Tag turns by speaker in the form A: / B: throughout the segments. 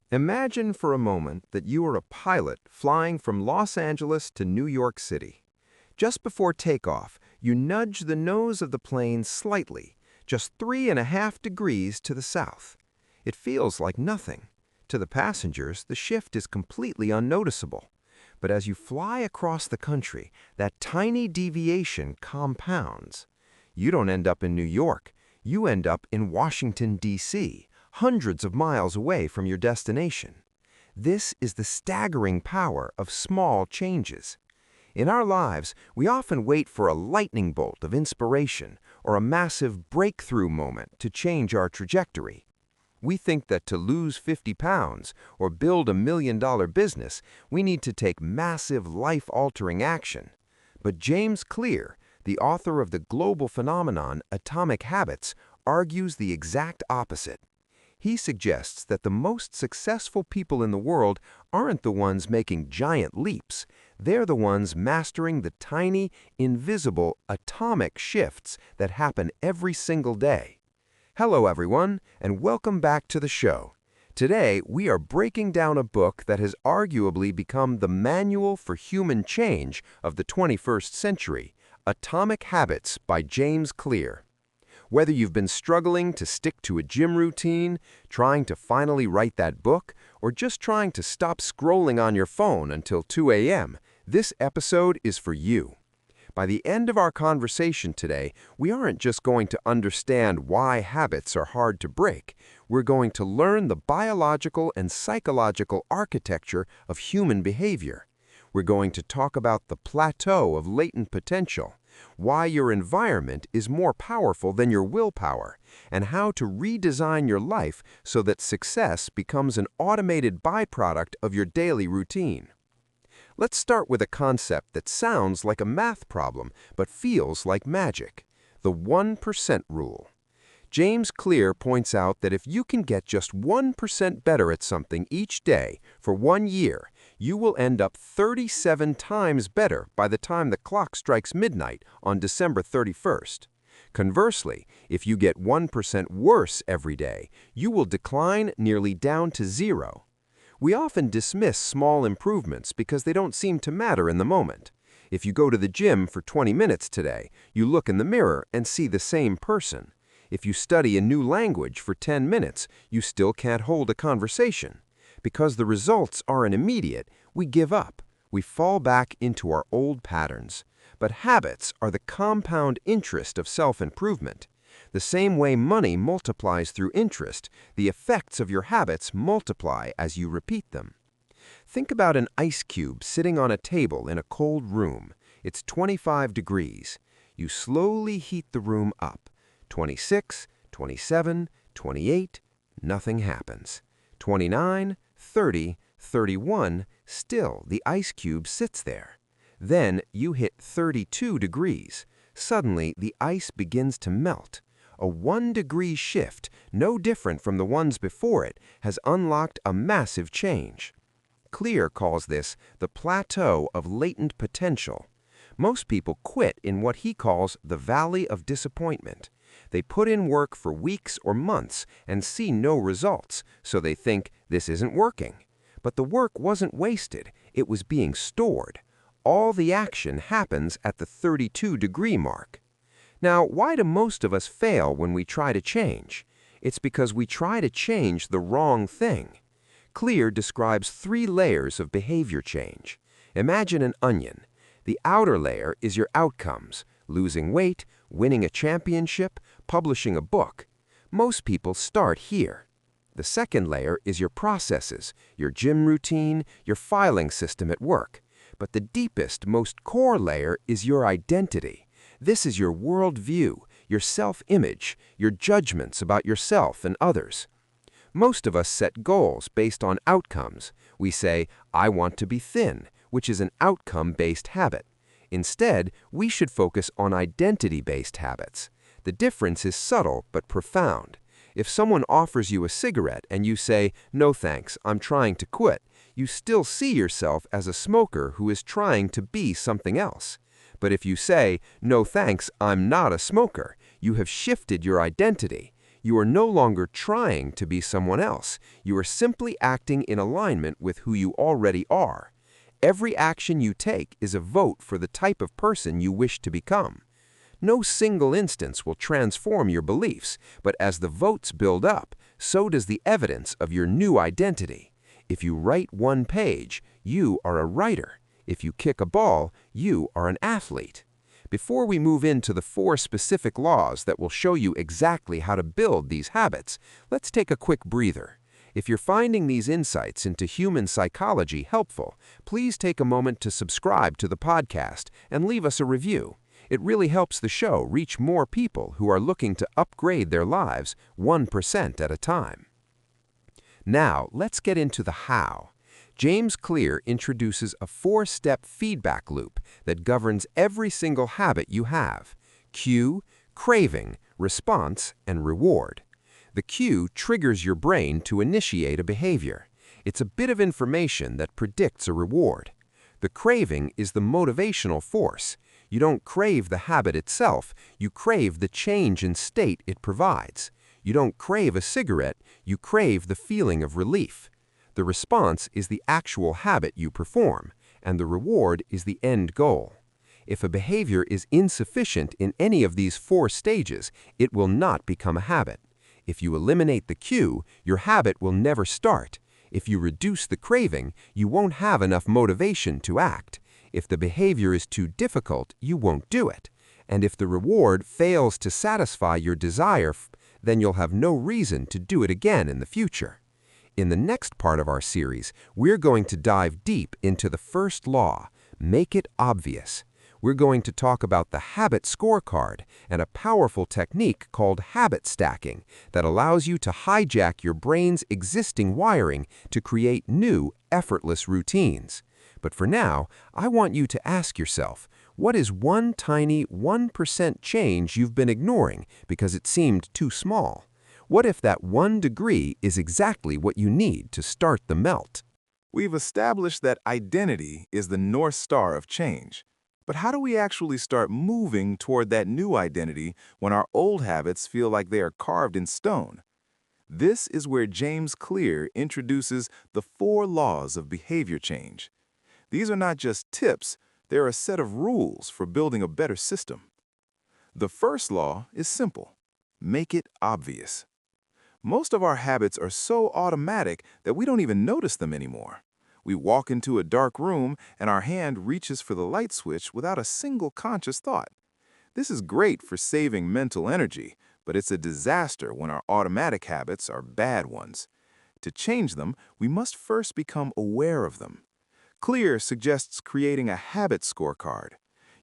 A: Imagine for a moment that you are a pilot flying from Los Angeles to New York City. Just before takeoff, you nudge the nose of the plane slightly, just 3.5 degrees to the south. It feels like nothing. To the passengers, the shift is completely unnoticeable. But as you fly across the country, that tiny deviation compounds. You don't end up in New York. You end up in Washington, D.C., hundreds of miles away from your destination. This is the staggering power of small changes. In our lives, we often wait for a lightning bolt of inspiration or a massive breakthrough moment to change our trajectory. We think that to lose 50 pounds or build $1 million business, we need to take massive life-altering action. But James Clear, the author of the global phenomenon Atomic Habits, argues the exact opposite. He suggests that the most successful people in the world aren't the ones making giant leaps. They're the ones mastering the tiny, invisible, atomic shifts that happen every single day. Hello, everyone, and welcome back to the show. Today, we are breaking down a book that has arguably become the manual for human change of the 21st century, Atomic Habits by James Clear. Whether you've been struggling to stick to a gym routine, trying to finally write that book, or just trying to stop scrolling on your phone until 2 a.m., this episode is for you. By the end of our conversation today, we aren't just going to understand why habits are hard to break. We're going to learn the biological and psychological architecture of human behavior. We're going to talk about the plateau of latent potential, why your environment is more powerful than your willpower, and how to redesign your life so that success becomes an automated byproduct of your daily routine. Let's start with a concept that sounds like a math problem but feels like magic: the 1% rule. James Clear points out that if you can get just 1% better at something each day for 1 year, you will end up 37 times better by the time the clock strikes midnight on December 31st. Conversely, if you get 1% worse every day, you will decline nearly down to zero. We often dismiss small improvements because they don't seem to matter in the moment. If you go to the gym for 20 minutes today, you look in the mirror and see the same person. If you study a new language for 10 minutes, you still can't hold a conversation. Because the results aren't immediate, we give up. We fall back into our old patterns. But habits are the compound interest of self-improvement. The same way money multiplies through interest, the effects of your habits multiply as you repeat them. Think about an ice cube sitting on a table in a cold room. It's 25 degrees. You slowly heat the room up. 26, 27, 28, nothing happens. 29, 30, 31, still the ice cube sits there. Then you hit 32 degrees. Suddenly, the ice begins to melt. A 1-degree shift, no different from the ones before it, has unlocked a massive change. Clear calls this the plateau of latent potential. Most people quit in what he calls the valley of disappointment. They put in work for weeks or months and see no results, so they think this isn't working. But the work wasn't wasted, it was being stored. All the action happens at the 32-degree mark. Now, why do most of us fail when we try to change? It's because we try to change the wrong thing. Clear describes 3 layers of behavior change. Imagine an onion. The outer layer is your outcomes: losing weight, winning a championship, publishing a book. Most people start here. The second layer is your processes, your gym routine, your filing system at work. But the deepest, most core layer is your identity. This is your worldview, your self-image, your judgments about yourself and others. Most of us set goals based on outcomes. We say, I want to be thin, which is an outcome-based habit. Instead, we should focus on identity-based habits. The difference is subtle but profound. If someone offers you a cigarette and you say, no thanks, I'm trying to quit, you still see yourself as a smoker who is trying to be something else. But if you say, no thanks, I'm not a smoker, you have shifted your identity. You are no longer trying to be someone else. You are simply acting in alignment with who you already are. Every action you take is a vote for the type of person you wish to become. No single instance will transform your beliefs, but as the votes build up, so does the evidence of your new identity. If you write one page, you are a writer. If you kick a ball, you are an athlete. Before we move into the 4 specific laws that will show you exactly how to build these habits, let's take a quick breather. If you're finding these insights into human psychology helpful, please take a moment to subscribe to the podcast and leave us a review. It really helps the show reach more people who are looking to upgrade their lives 1% at a time. Now, let's get into the how. James Clear introduces a 4-step feedback loop that governs every single habit you have: cue, craving, response, and reward. The cue triggers your brain to initiate a behavior. It's a bit of information that predicts a reward. The craving is the motivational force. You don't crave the habit itself, you crave the change in state it provides. You don't crave a cigarette, you crave the feeling of relief. The response is the actual habit you perform, and the reward is the end goal. If a behavior is insufficient in any of these 4 stages, it will not become a habit. If you eliminate the cue, your habit will never start. If you reduce the craving, you won't have enough motivation to act. If the behavior is too difficult, you won't do it. And if the reward fails to satisfy your desire, then you'll have no reason to do it again in the future. In the next part of our series, we're going to dive deep into the first law: make it obvious. We're going to talk about the habit scorecard and a powerful technique called habit stacking that allows you to hijack your brain's existing wiring to create new, effortless routines. But for now, I want you to ask yourself, what is one tiny 1% change you've been ignoring because it seemed too small? What if that 1 degree is exactly what you need to start the melt?
B: We've established that identity is the North Star of change. But how do we actually start moving toward that new identity when our old habits feel like they are carved in stone? This is where James Clear introduces the 4 laws of behavior change. These are not just tips, they're a set of rules for building a better system. The first law is simple: make it obvious. Most of our habits are so automatic that we don't even notice them anymore. We walk into a dark room and our hand reaches for the light switch without a single conscious thought. This is great for saving mental energy, but it's a disaster when our automatic habits are bad ones. To change them, we must first become aware of them. Clear suggests creating a habit scorecard.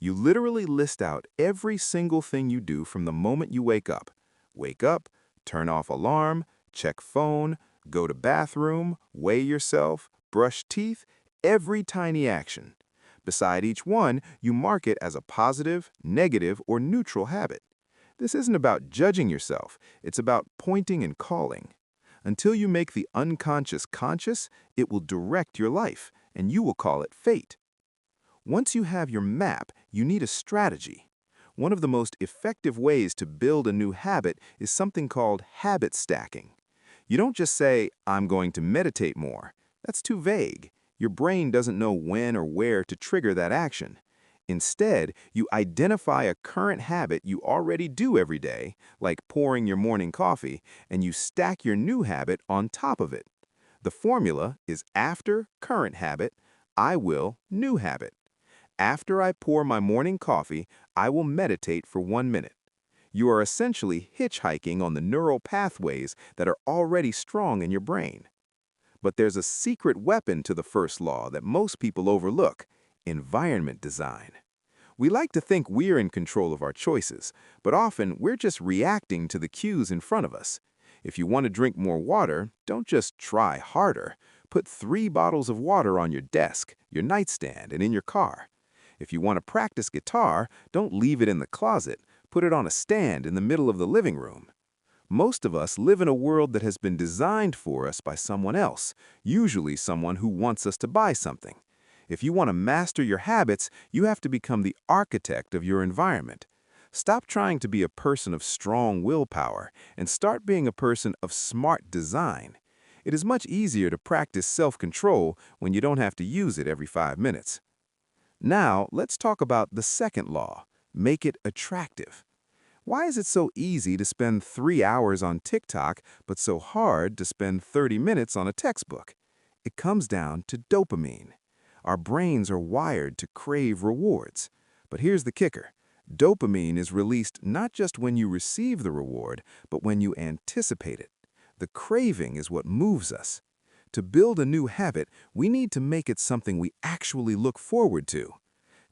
B: You literally list out every single thing you do from the moment you wake up. Wake up, turn off alarm, check phone, go to bathroom, weigh yourself, brush teeth, every tiny action. Beside each one, you mark it as a positive, negative, or neutral habit. This isn't about judging yourself, it's about pointing and calling. Until you make the unconscious conscious, it will direct your life, and you will call it fate. Once you have your map, you need a strategy. One of the most effective ways to build a new habit is something called habit stacking. You don't just say, "I'm going to meditate more." That's too vague. Your brain doesn't know when or where to trigger that action. Instead, you identify a current habit you already do every day, like pouring your morning coffee, and you stack your new habit on top of it. The formula is after current habit, I will new habit. After I pour my morning coffee, I will meditate for 1 minute. You are essentially hitchhiking on the neural pathways that are already strong in your brain. But there's a secret weapon to the first law that most people overlook: environment design. We like to think we're in control of our choices, but often we're just reacting to the cues in front of us. If you want to drink more water, don't just try harder. Put 3 bottles of water on your desk, your nightstand, and in your car. If you want to practice guitar, don't leave it in the closet. Put it on a stand in the middle of the living room. Most of us live in a world that has been designed for us by someone else, usually someone who wants us to buy something. If you want to master your habits, you have to become the architect of your environment. Stop trying to be a person of strong willpower and start being a person of smart design. It is much easier to practice self-control when you don't have to use it every 5 minutes. Now, let's talk about the second law. Make it attractive. Why is it so easy to spend 3 hours on TikTok, but so hard to spend 30 minutes on a textbook? It comes down to dopamine. Our brains are wired to crave rewards. But here's the kicker. Dopamine is released not just when you receive the reward, but when you anticipate it. The craving is what moves us. To build a new habit, we need to make it something we actually look forward to.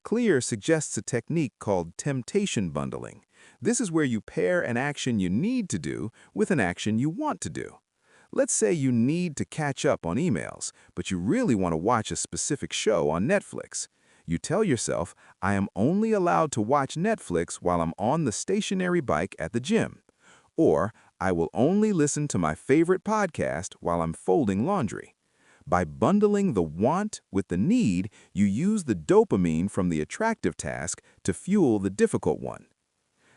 B: Clear suggests a technique called temptation bundling. This is where you pair an action you need to do with an action you want to do. Let's say you need to catch up on emails, but you really want to watch a specific show on Netflix. You tell yourself, I am only allowed to watch Netflix while I'm on the stationary bike at the gym. Or, I will only listen to my favorite podcast while I'm folding laundry. By bundling the want with the need, you use the dopamine from the attractive task to fuel the difficult one.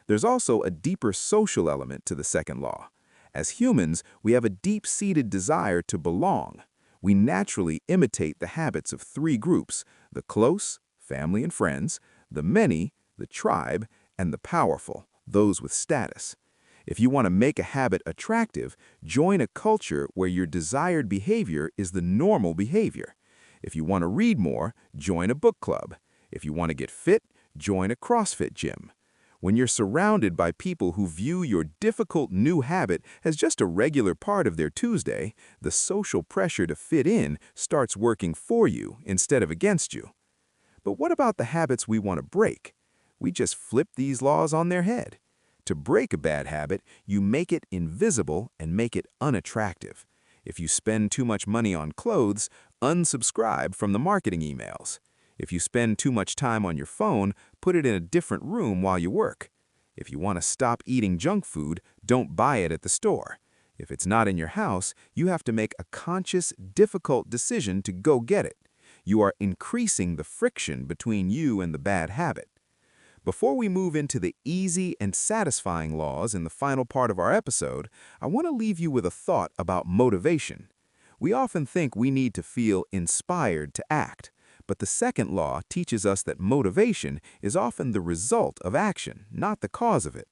B: There's also a deeper social element to the second law. As humans, we have a deep-seated desire to belong. We naturally imitate the habits of 3 groups: the close, family and friends, the many, the tribe, and the powerful, those with status. If you want to make a habit attractive, join a culture where your desired behavior is the normal behavior. If you want to read more, join a book club. If you want to get fit, join a CrossFit gym. When you're surrounded by people who view your difficult new habit as just a regular part of their Tuesday, the social pressure to fit in starts working for you instead of against you. But what about the habits we want to break? We just flip these laws on their head. To break a bad habit, you make it invisible and make it unattractive. If you spend too much money on clothes, unsubscribe from the marketing emails. If you spend too much time on your phone, put it in a different room while you work. If you want to stop eating junk food, don't buy it at the store. If it's not in your house, you have to make a conscious, difficult decision to go get it. You are increasing the friction between you and the bad habit. Before we move into the easy and satisfying laws in the final part of our episode, I want to leave you with a thought about motivation. We often think we need to feel inspired to act, but the second law teaches us that motivation is often the result of action, not the cause of it.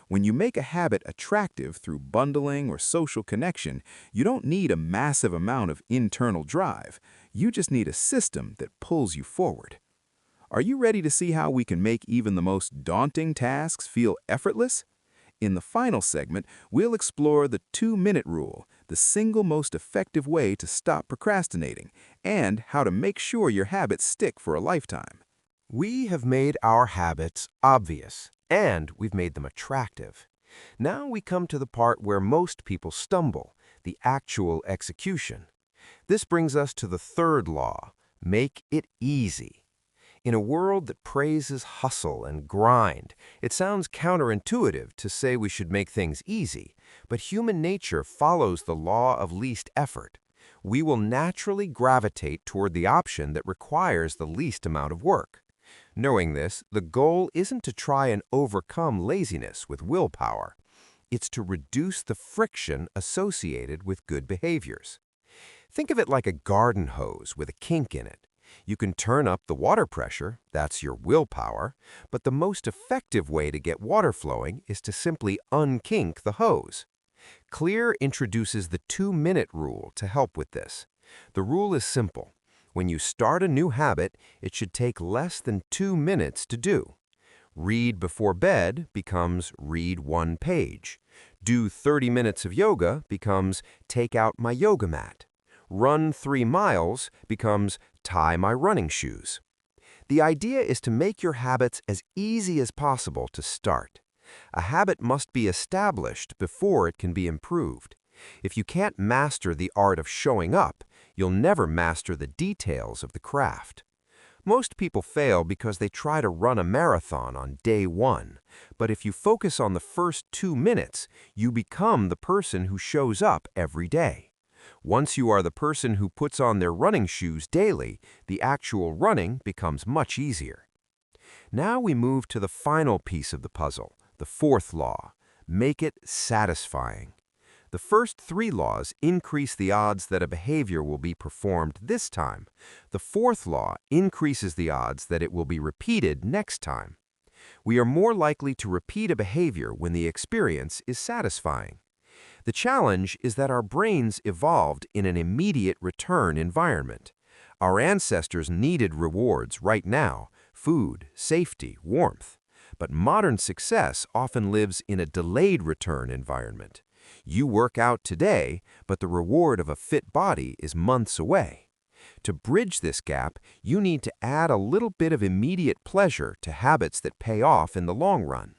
B: When you make a habit attractive through bundling or social connection, you don't need a massive amount of internal drive. You just need a system that pulls you forward. Are you ready to see how we can make even the most daunting tasks feel effortless? In the final segment, we'll explore the 2-minute rule, the single most effective way to stop procrastinating, and how to make sure your habits stick for a lifetime.
A: We have made our habits obvious, and we've made them attractive. Now we come to the part where most people stumble, the actual execution. This brings us to the third law: make it easy. In a world that praises hustle and grind, it sounds counterintuitive to say we should make things easy, but human nature follows the law of least effort. We will naturally gravitate toward the option that requires the least amount of work. Knowing this, the goal isn't to try and overcome laziness with willpower. It's to reduce the friction associated with good behaviors. Think of it like a garden hose with a kink in it. You can turn up the water pressure, that's your willpower, but the most effective way to get water flowing is to simply unkink the hose. Clear introduces the 2-minute rule to help with this. The rule is simple. When you start a new habit, it should take less than 2 minutes to do. Read before bed becomes read 1 page. Do 30 minutes of yoga becomes take out my yoga mat. Run 3 miles becomes tie my running shoes. The idea is to make your habits as easy as possible to start. A habit must be established before it can be improved. If you can't master the art of showing up, you'll never master the details of the craft. Most people fail because they try to run a marathon on day 1. But if you focus on the first 2 minutes, you become the person who shows up every day. Once you are the person who puts on their running shoes daily, the actual running becomes much easier. Now we move to the final piece of the puzzle, the fourth law. Make it satisfying. The first three laws increase the odds that a behavior will be performed this time. The fourth law increases the odds that it will be repeated next time. We are more likely to repeat a behavior when the experience is satisfying. The challenge is that our brains evolved in an immediate return environment. Our ancestors needed rewards right now: food, safety, warmth. But modern success often lives in a delayed return environment. You work out today, but the reward of a fit body is months away. To bridge this gap, you need to add a little bit of immediate pleasure to habits that pay off in the long run.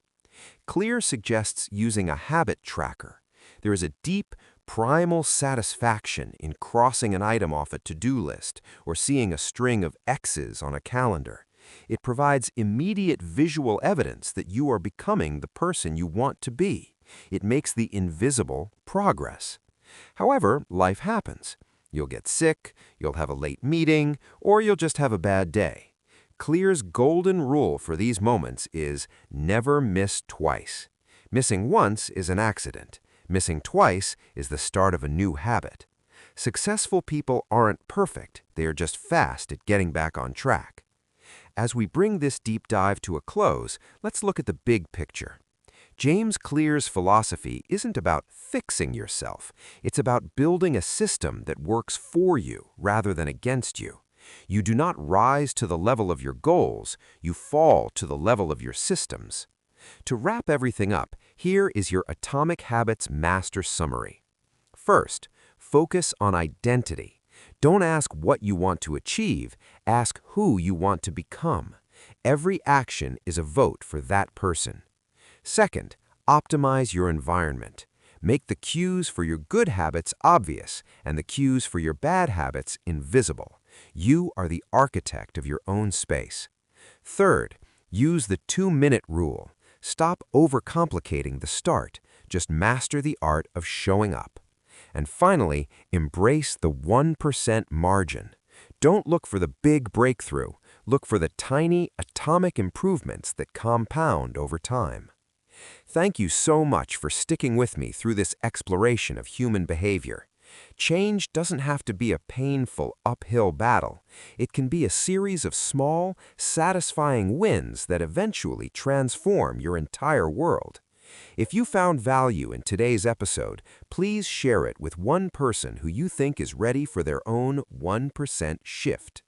A: Clear suggests using a habit tracker. There is a deep, primal satisfaction in crossing an item off a to-do list or seeing a string of X's on a calendar. It provides immediate visual evidence that you are becoming the person you want to be. It makes the invisible progress. However, life happens. You'll get sick, you'll have a late meeting, or you'll just have a bad day. Clear's golden rule for these moments is never miss twice. Missing once is an accident. Missing twice is the start of a new habit. Successful people aren't perfect, they are just fast at getting back on track. As we bring this deep dive to a close, let's look at the big picture. James Clear's philosophy isn't about fixing yourself. It's about building a system that works for you rather than against you. You do not rise to the level of your goals, you fall to the level of your systems. To wrap everything up, here is your Atomic Habits Master Summary. First, focus on identity. Don't ask what you want to achieve, ask who you want to become. Every action is a vote for that person. Second, optimize your environment. Make the cues for your good habits obvious and the cues for your bad habits invisible. You are the architect of your own space. Third, use the 2-minute rule. Stop overcomplicating the start. Just master the art of showing up. And finally, embrace the 1% margin. Don't look for the big breakthrough. Look for the tiny atomic improvements that compound over time. Thank you so much for sticking with me through this exploration of human behavior. Change doesn't have to be a painful uphill battle. It can be a series of small, satisfying wins that eventually transform your entire world. If you found value in today's episode, please share it with one person who you think is ready for their own 1% shift.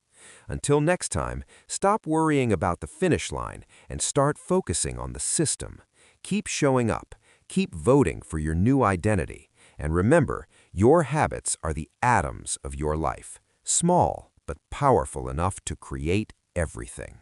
A: Until next time, stop worrying about the finish line and start focusing on the system. Keep showing up, keep voting for your new identity, and remember, your habits are the atoms of your life, small but powerful enough to create everything.